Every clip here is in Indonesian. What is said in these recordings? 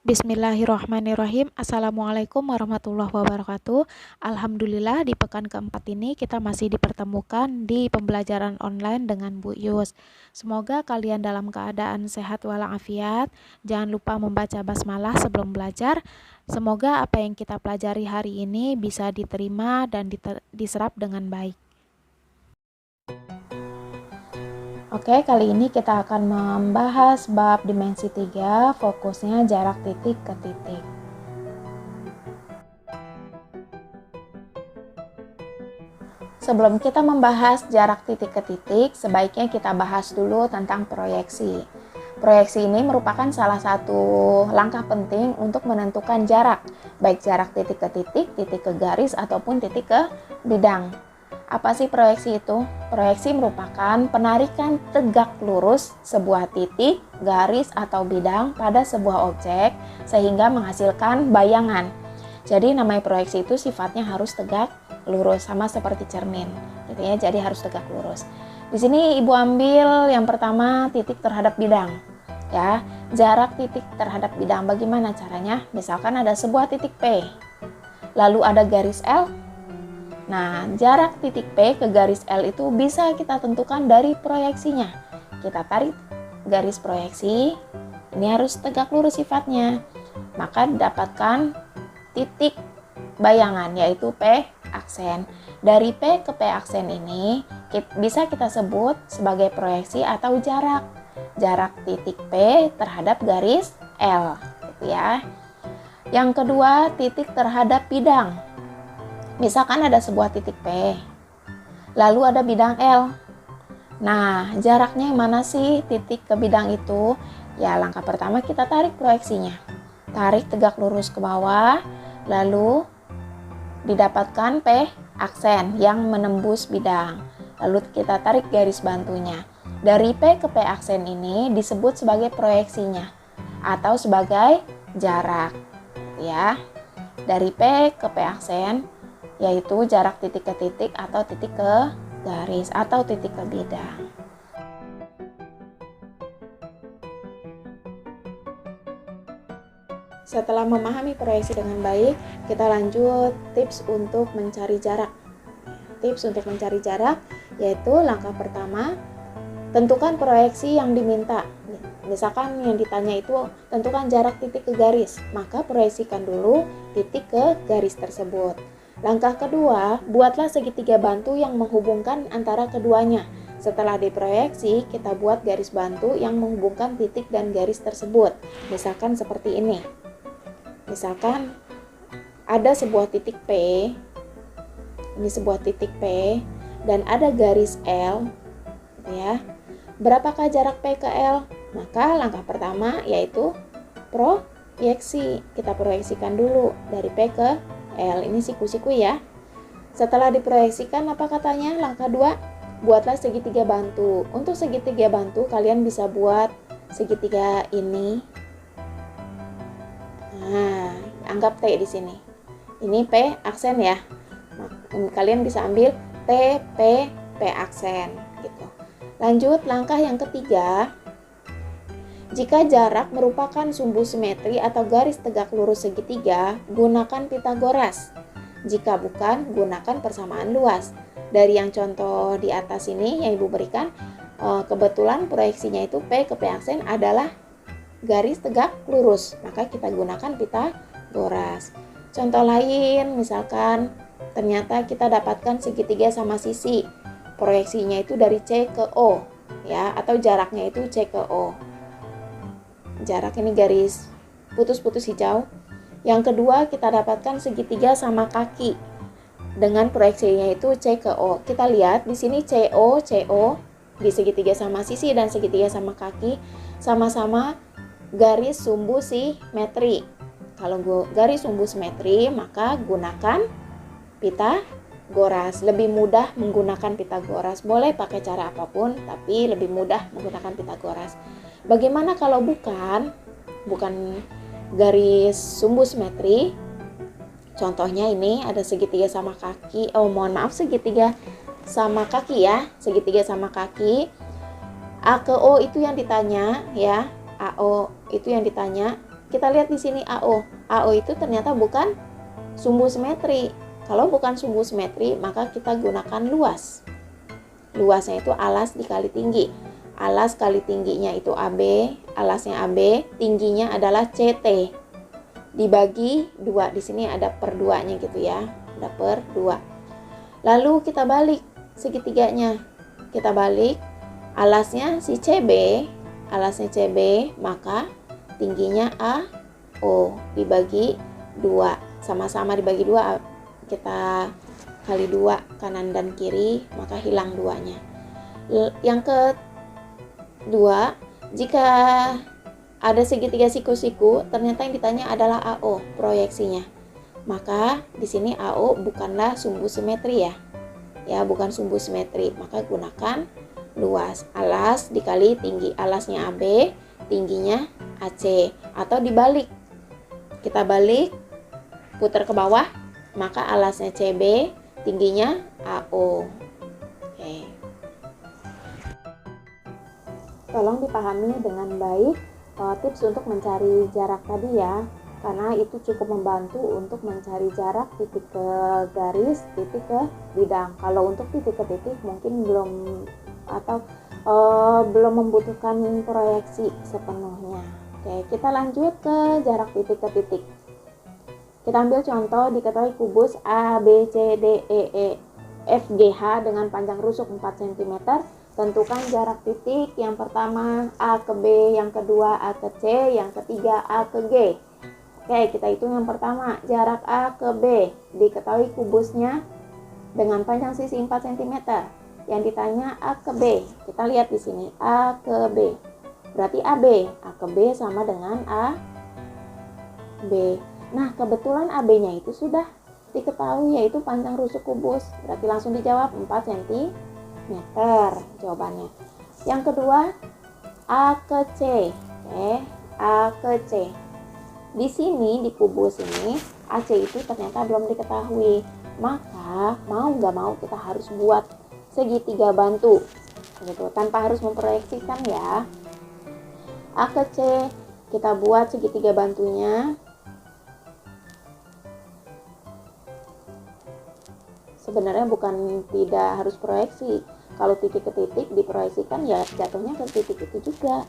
Bismillahirrahmanirrahim. Assalamualaikum warahmatullahi wabarakatuh. Alhamdulillah di pekan keempat ini kita masih dipertemukan di pembelajaran online dengan Bu Yus. Semoga kalian dalam keadaan sehat walafiat. Jangan lupa membaca basmalah sebelum belajar. Semoga apa yang kita pelajari hari ini bisa diterima dan diserap dengan baik. Oke, kali ini kita akan membahas bab dimensi 3, fokusnya jarak titik ke titik. Sebelum kita membahas jarak titik ke titik, sebaiknya kita bahas dulu tentang proyeksi. Proyeksi ini merupakan salah satu langkah penting untuk menentukan jarak, baik jarak titik ke titik, titik ke garis, ataupun titik ke bidang. Apa sih proyeksi itu? Proyeksi merupakan penarikan tegak lurus sebuah titik, garis, atau bidang pada sebuah objek sehingga menghasilkan bayangan. Jadi namanya proyeksi itu sifatnya harus tegak lurus, sama seperti cermin. Gitu ya, jadi harus tegak lurus. Di sini Ibu ambil yang pertama titik terhadap bidang. Ya, jarak titik terhadap bidang bagaimana caranya? Misalkan ada sebuah titik P, lalu ada garis L. Nah, jarak titik P ke garis L itu bisa kita tentukan dari proyeksinya. Kita tarik garis proyeksi, ini harus tegak lurus sifatnya. Maka didapatkan titik bayangan, yaitu P aksen. Dari P ke P aksen ini bisa kita sebut sebagai proyeksi atau jarak. Jarak titik P terhadap garis L, gitu ya. Yang kedua, titik terhadap bidang. Misalkan ada sebuah titik P, lalu ada bidang L. Nah, jaraknya yang mana sih titik ke bidang itu? Ya, langkah pertama kita tarik proyeksinya. Tarik tegak lurus ke bawah, lalu didapatkan P aksen yang menembus bidang. Lalu kita tarik garis bantunya. Dari P ke P aksen ini disebut sebagai proyeksinya atau sebagai jarak. Ya, dari P ke P aksen yaitu jarak titik ke titik atau titik ke garis atau titik ke bidang. Setelah memahami proyeksi dengan baik, kita lanjut tips untuk mencari jarak. Tips untuk mencari jarak yaitu langkah pertama, tentukan proyeksi yang diminta. Misalkan yang ditanya itu tentukan jarak titik ke garis, maka proyeksikan dulu titik ke garis tersebut. Langkah kedua, buatlah segitiga bantu yang menghubungkan antara keduanya. Setelah diproyeksi, kita buat garis bantu yang menghubungkan titik dan garis tersebut. Misalkan seperti ini. Misalkan ada sebuah titik P, ini sebuah titik P, dan ada garis L, ya. Berapakah jarak P ke L? Maka langkah pertama yaitu proyeksi. Kita proyeksikan dulu dari P ke L, ini siku-siku ya. Setelah diproyeksikan, apa katanya? Langkah 2, buatlah segitiga bantu. Untuk segitiga bantu kalian bisa buat segitiga ini. Nah, anggap T di sini. Ini P aksen ya. Kalian bisa ambil T, P, P aksen gitu. Lanjut langkah yang ketiga. Jika jarak merupakan sumbu simetri atau garis tegak lurus segitiga, gunakan Pitagoras. Jika bukan, gunakan persamaan luas. Dari yang contoh di atas ini yang Ibu berikan, kebetulan proyeksinya itu P ke P aksen adalah garis tegak lurus, maka kita gunakan Pitagoras. Contoh lain, misalkan ternyata kita dapatkan segitiga sama sisi. Proyeksinya itu dari C ke O, ya, atau jaraknya itu C ke O. Jarak ini garis putus-putus hijau. Yang kedua, kita dapatkan segitiga sama kaki dengan proyeksinya itu C ke O. Kita lihat di sini CO, CO di segitiga sama sisi dan segitiga sama kaki sama-sama garis sumbu simetri. Kalau garis sumbu simetri, maka gunakan Pitagoras. Lebih mudah menggunakan Pitagoras. Boleh pakai cara apapun, tapi lebih mudah menggunakan Pitagoras. Bagaimana kalau bukan garis sumbu simetri? Contohnya ini ada segitiga sama kaki. Segitiga sama kaki ya. Segitiga sama kaki. A ke O itu yang ditanya ya. AO itu yang ditanya. kita lihat di sini AO. AO itu ternyata bukan sumbu simetri. Kalau bukan sumbu simetri, maka kita gunakan luas. Luasnya itu alas dikali tinggi. Alas kali tingginya itu AB, alasnya AB, tingginya adalah CT. Dibagi 2, di sini ada per 2-nya gitu ya. Ada per 2. Lalu kita balik segitiganya. Kita balik, alasnya si CB, maka tingginya AO dibagi 2. Sama-sama dibagi 2, kita kali 2 kanan dan kiri, maka hilang 2-nya. Yang kedua, jika ada segitiga siku-siku, ternyata yang ditanya adalah AO proyeksinya. Maka di sini AO bukanlah sumbu simetri ya. Ya, bukan sumbu simetri, maka gunakan luas. Alas dikali tinggi. Alasnya AB, tingginya AC, atau dibalik. Kita balik, putar ke bawah, maka alasnya CB, tingginya AO. Oke. Tolong dipahami dengan baik tips untuk mencari jarak tadi ya, karena itu cukup membantu untuk mencari jarak titik ke garis, titik ke bidang. Kalau untuk titik ke titik mungkin belum membutuhkan proyeksi sepenuhnya. Oke, kita lanjut ke jarak titik ke titik. Kita ambil contoh, diketahui kubus A, B, C, D, E, F, G, H dengan panjang rusuk 4 cm. Tentukan jarak titik yang pertama A ke B, yang kedua A ke C, yang ketiga A ke G. Oke, kita hitung yang pertama, jarak A ke B. Diketahui kubusnya dengan panjang sisi 4 cm. Yang ditanya A ke B. Kita lihat di sini, A ke B. Berarti AB. A ke B sama dengan A, B. Nah, kebetulan AB-nya itu sudah diketahui, yaitu panjang rusuk kubus. Berarti langsung dijawab 4 cm jawabannya. Yang kedua, A ke C. Oke, A ke C. Di sini, di kubus ini, AC itu ternyata belum diketahui. Maka, mau nggak mau kita harus buat segitiga bantu. Gitu, tanpa harus memproyeksikan ya. A ke C, kita buat segitiga bantunya. Sebenarnya bukan tidak harus proyeksi. Kalau titik ke titik diproyeksikan ya jatuhnya ke titik itu juga.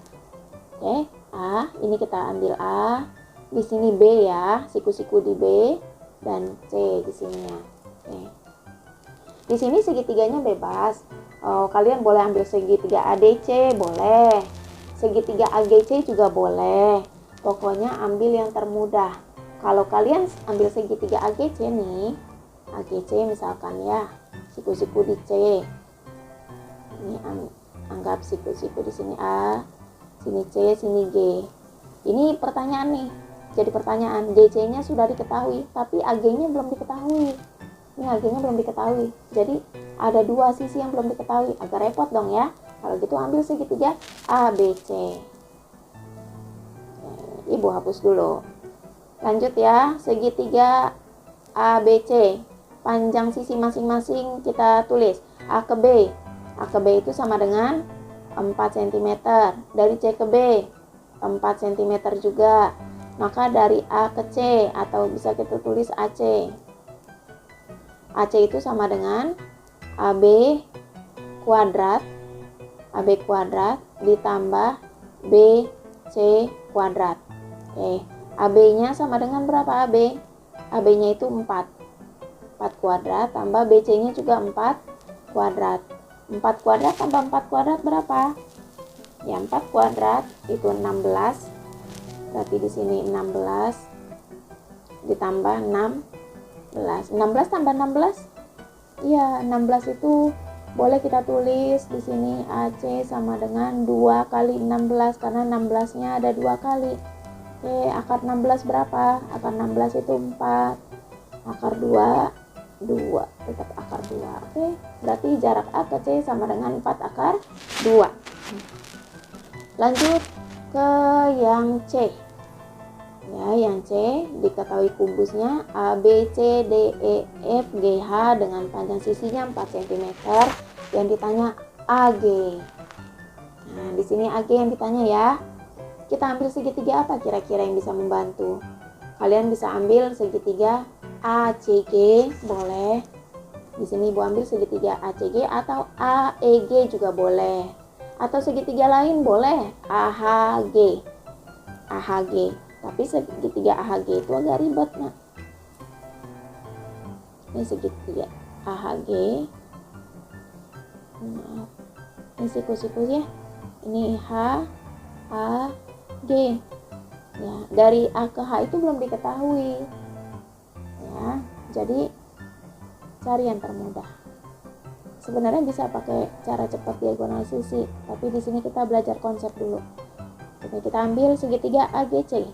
Oke, A, ini kita ambil A. Di sini B ya, siku-siku di B dan C di sini ya. Oke. Di sini segitiganya bebas. Kalian boleh ambil segitiga ADC, boleh. Segitiga AGC juga boleh. Pokoknya ambil yang termudah. Kalau kalian ambil segitiga AGC nih, AGC misalkan ya, siku-siku di C. Ini anggap siku-siku di sini A, sini C, sini G. Ini pertanyaan nih. Jadi pertanyaan, GC-nya sudah diketahui, tapi AG-nya belum diketahui. Ini AG-nya belum diketahui. Jadi ada dua sisi yang belum diketahui. Agak repot dong ya. Kalau gitu ambil segitiga ABC. Ibu hapus dulu. Lanjut ya, segitiga ABC. Panjang sisi masing-masing kita tulis. A ke B. A ke B itu sama dengan 4 cm. Dari C ke B 4 cm juga. Maka dari A ke C, atau bisa kita tulis AC. AC itu sama dengan AB kuadrat. AB kuadrat ditambah BC kuadrat. Oke, AB-nya sama dengan berapa AB? AB-nya itu 4 kuadrat tambah BC-nya juga 4 kuadrat. 4 kuadrat tambah 4 kuadrat berapa? Ya, 4 kuadrat itu 16. Berarti di sini 16 ditambah 16. 16 tambah 16? Iya, 16 itu boleh kita tulis di sini AC sama dengan 2 kali 16 karena 16-nya ada 2 kali. Oke, akar 16 berapa? Akar 16 itu 4. Akar 2 tetap akar 2. Oke, berarti jarak A ke C sama dengan 4 akar 2. Lanjut ke yang C. Ya, yang C diketahui kubusnya A, B, C, D, E, F, G, H dengan panjang sisinya 4 cm. Yang ditanya AG. Nah, di sini AG yang ditanya ya. kita ambil segitiga apa kira-kira yang bisa membantu? Kalian bisa ambil segitiga ACG, boleh. Di sini Ibu ambil segitiga ACG atau AEG juga boleh. Atau segitiga lain boleh, AHG. AHG. Tapi segitiga AHG itu agak ribet, nah. Ini segitiga AHG. Maaf. Ini siku-siku ya. Ini H, A, G. Ya, dari A ke H itu belum diketahui. Ya, jadi cari yang termudah. Sebenarnya bisa pakai cara cepat diagonal sisi, tapi di sini kita belajar konsep dulu. Oke, kita ambil segitiga AGC.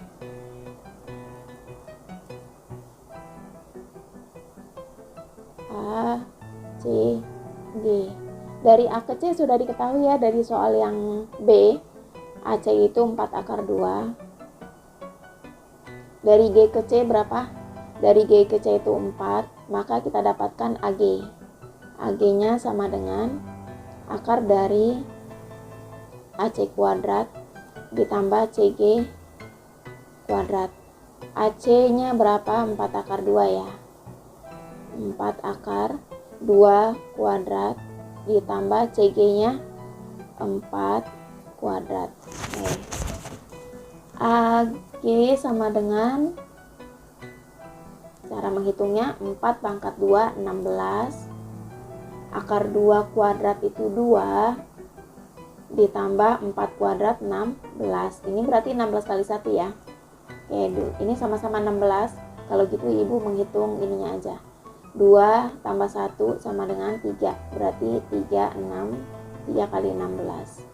A, C, G. Dari A ke C sudah diketahui ya dari soal yang B. AC itu 4 akar 2. Dari G ke C berapa? Dari G ke C itu 4, maka kita dapatkan AG. AG-nya sama dengan akar dari AC kuadrat ditambah CG kuadrat. AC-nya berapa? 4 akar 2 ya. 4 akar 2 kuadrat ditambah CG-nya 4 kuadrat. Oke. AG sama dengan, cara menghitungnya 4 pangkat 2, 16. Akar 2 kuadrat itu 2 ditambah 4 kuadrat 16. Ini berarti 16 kali 1 ya. Oke, ini sama-sama 16. Kalau gitu Ibu menghitung ininya aja. 2 tambah 1 sama dengan 3. Berarti 36. 3 kali 16.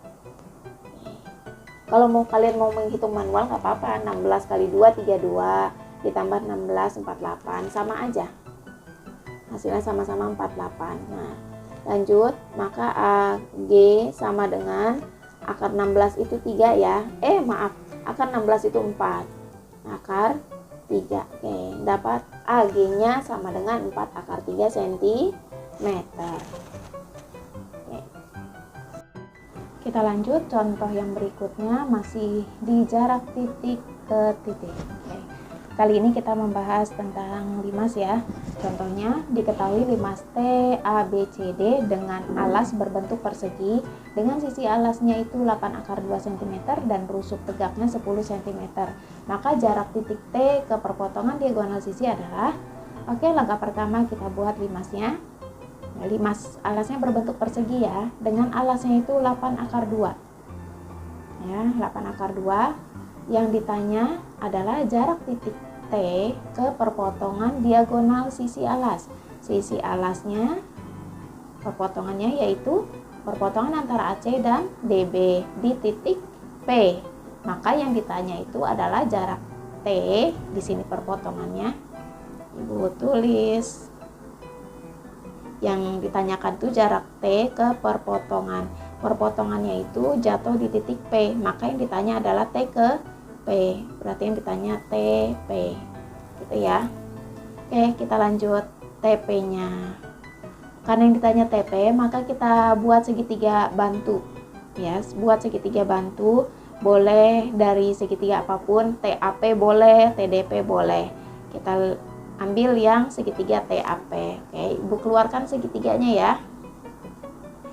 Oke. Kalau kalian mau menghitung manual nggak apa-apa. 16 kali 2, 32. Ditambah 16, 48. Sama aja. Hasilnya sama-sama 48. Nah, lanjut, maka AG sama dengan akar 16 itu 3 ya. Maaf, akar 16 itu 4. Akar 3. Oke, dapat AG-nya sama dengan 4 akar 3 cm. Oke. Kita lanjut contoh yang berikutnya, masih di jarak titik ke titik. Oke. Kali ini kita membahas tentang limas ya. Contohnya, diketahui limas TABCD dengan alas berbentuk persegi dengan sisi alasnya itu 8 akar 2 cm dan rusuk tegaknya 10 cm. Maka jarak titik T ke perpotongan diagonal sisi adalah, oke, langkah pertama kita buat limasnya. Nah, limas alasnya berbentuk persegi ya, dengan alasnya itu 8 akar 2. Ya, 8 akar 2. Yang ditanya adalah jarak titik T ke perpotongan diagonal sisi alas. Sisi alasnya, perpotongannya yaitu perpotongan antara AC dan DB di titik P. Maka yang ditanya itu adalah jarak T. Di sini perpotongannya Ibu tulis. Yang ditanyakan itu jarak T ke perpotongan. Perpotongannya itu jatuh di titik P. Maka yang ditanya adalah T ke P, berarti yang ditanya TP, gitu ya. Oke, kita lanjut TP-nya. Karena yang ditanya TP, maka kita buat segitiga bantu. Ya, buat segitiga bantu, boleh dari segitiga apapun, TAP boleh, TDP boleh. Kita ambil yang segitiga TAP. Oke, Ibu keluarkan segitiganya ya.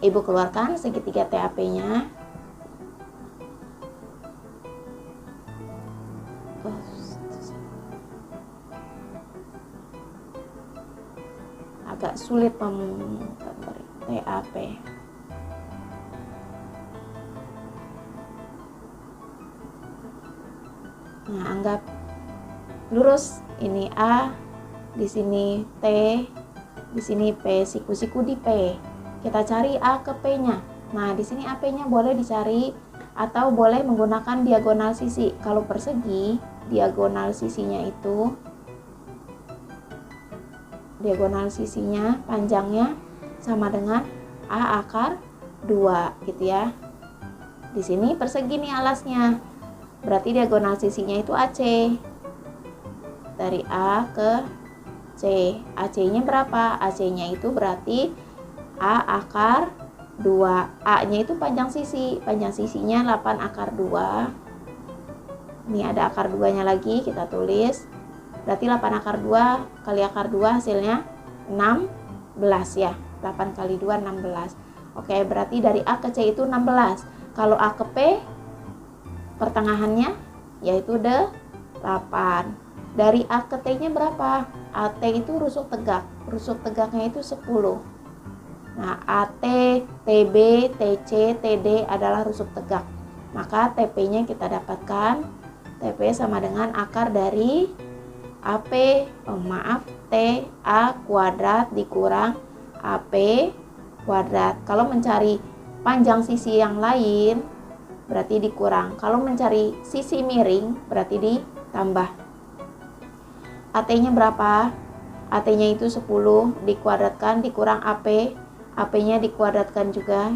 Ibu keluarkan segitiga TAP-nya. Agak sulit menggambar TAP. Nah, anggap lurus, ini A, di sini T, di sini P, siku-siku di P. Kita cari A ke P-nya. Nah, di sini AP-nya boleh dicari atau boleh menggunakan diagonal sisi. Kalau persegi, diagonal sisinya itu, diagonal sisinya panjangnya sama dengan A akar 2 gitu ya. Di sini persegi nih alasnya. Berarti diagonal sisinya itu AC. Dari A ke C. AC-nya berapa? AC-nya itu berarti A akar 2. A-nya itu panjang sisi. Panjang sisinya 8 akar 2. Ini ada akar 2-nya lagi, kita tulis. Berarti 8 akar 2 kali akar 2 hasilnya 16 ya. 8 kali 2 16. Oke, berarti dari A ke C itu 16. Kalau A ke P pertengahannya yaitu 8. Dari A ke T-nya berapa? AT itu rusuk tegak. Rusuk tegaknya itu 10. Nah, AT, TB, TC, TD adalah rusuk tegak. Maka TP-nya kita dapatkan. TP sama dengan akar dari TA kuadrat dikurang AP kuadrat. Kalau mencari panjang sisi yang lain berarti dikurang. Kalau mencari sisi miring berarti ditambah. AT-nya berapa? AT-nya itu 10 dikuadratkan dikurang AP. AP-nya dikuadratkan juga.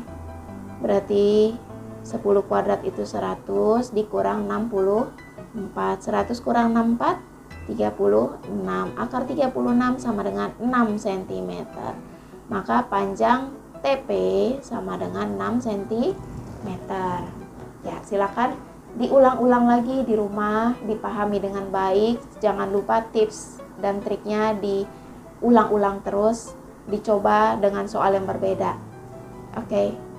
Berarti 10 kuadrat itu 100 dikurang 64. 100 kurang 64, 36. Akar 36 sama dengan 6 cm. Maka panjang TP sama dengan 6 cm. Ya, silakan diulang-ulang lagi di rumah, dipahami dengan baik. Jangan lupa tips dan triknya diulang-ulang terus, dicoba dengan soal yang berbeda. Oke.